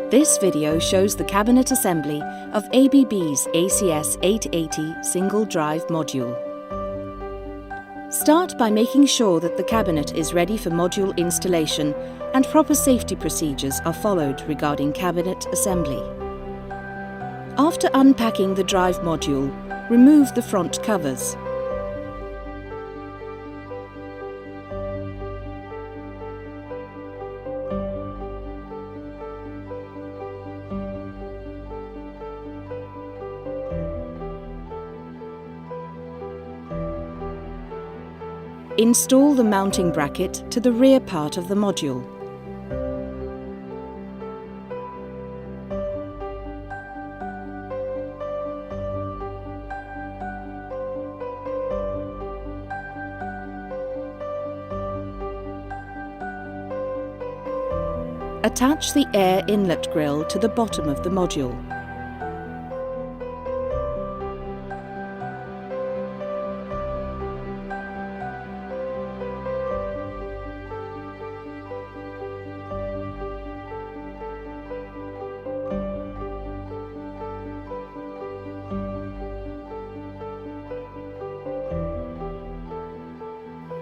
This video shows the cabinet assembly of ABB's ACS880 single drive module. Start by making sure that the cabinet is ready for module installation and proper safety procedures are followed regarding cabinet assembly. After unpacking the drive module, remove the front covers. Install the mounting bracket to the rear part of the module. Attach the air inlet grill to the bottom of the module.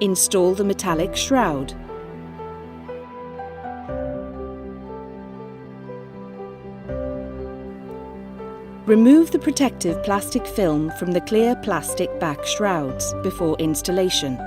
Install the metallic shroud. Remove the protective plastic film from the clear plastic back shrouds before installation.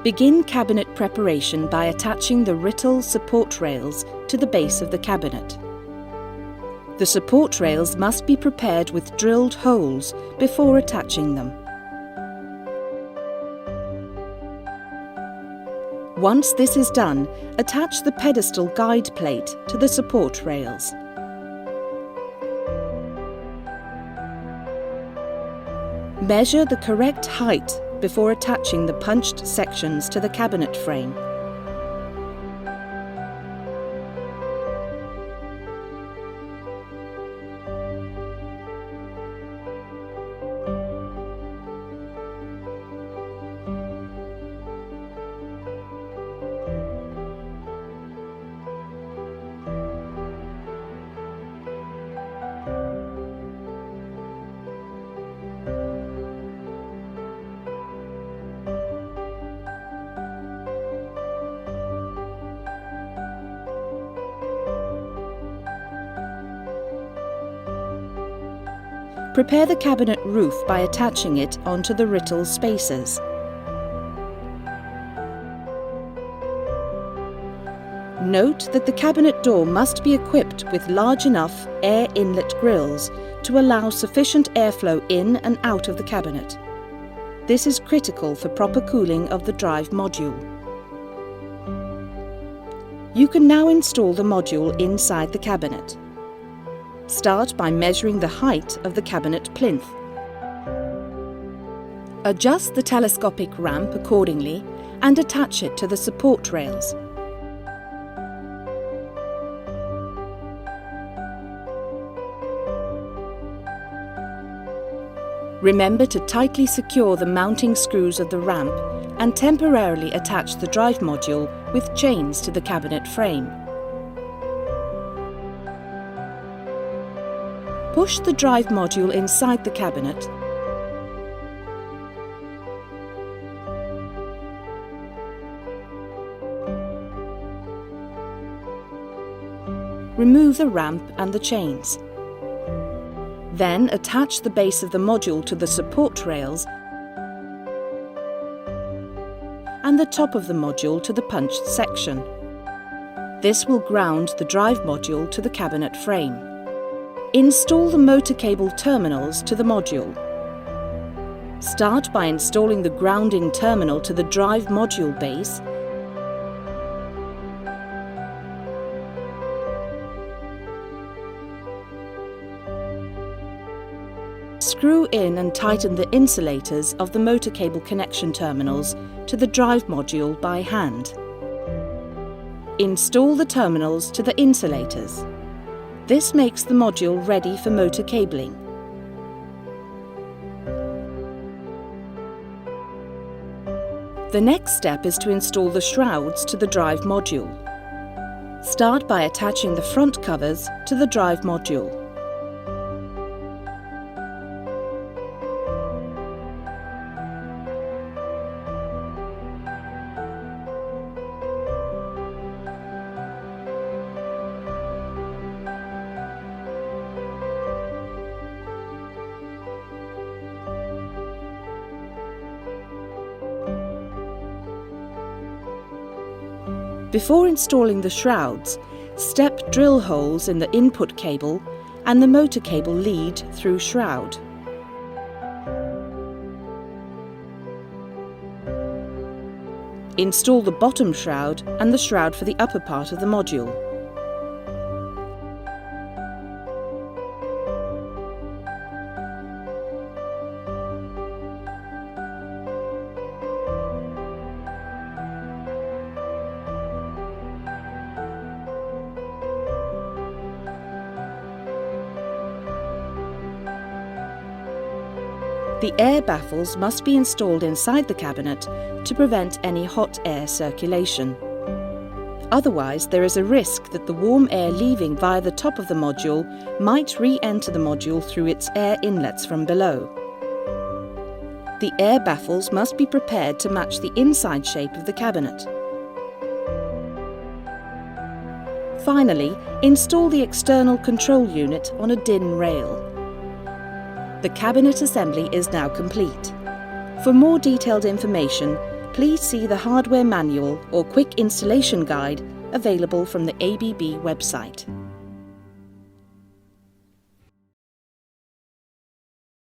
Begin cabinet preparation by attaching the Rittal support rails to the base of the cabinet. The support rails must be prepared with drilled holes before attaching them. Once this is done, attach the pedestal guide plate to the support rails. Measure the correct height before attaching the punched sections to the cabinet frame. Prepare the cabinet roof by attaching it onto the Rittal spacers. Note that the cabinet door must be equipped with large enough air inlet grills to allow sufficient airflow in and out of the cabinet. This is critical for proper cooling of the drive module. You can now install the module inside the cabinet. Start by measuring the height of the cabinet plinth. Adjust the telescopic ramp accordingly and attach it to the support rails. Remember to tightly secure the mounting screws of the ramp and temporarily attach the drive module with chains to the cabinet frame. Push the drive module inside the cabinet. Remove the ramp and the chains. Then attach the base of the module to the support rails and the top of the module to the punched section. This will ground the drive module to the cabinet frame. Install the motor cable terminals to the module. Start by installing the grounding terminal to the drive module base screw in and tighten the insulators of the motor cable connection terminals to the drive module by hand. Install the terminals to the insulators. This makes the module ready for motor cabling. The next step is to install the shrouds to the drive module. Start by attaching the front covers to the drive module. Before installing the shrouds, step drill holes in the input cable and the motor cable lead through shroud. Install the bottom shroud and the shroud for the upper part of the module. The air baffles must be installed inside the cabinet to prevent any hot air circulation. Otherwise, there is a risk that the warm air leaving via the top of the module might re-enter the module through its air inlets from below. The air baffles must be prepared to match the inside shape of the cabinet. Finally, install the external control unit on a DIN rail. The cabinet assembly is now complete. For more detailed information, please see the hardware manual or quick installation guide available from the ABB website.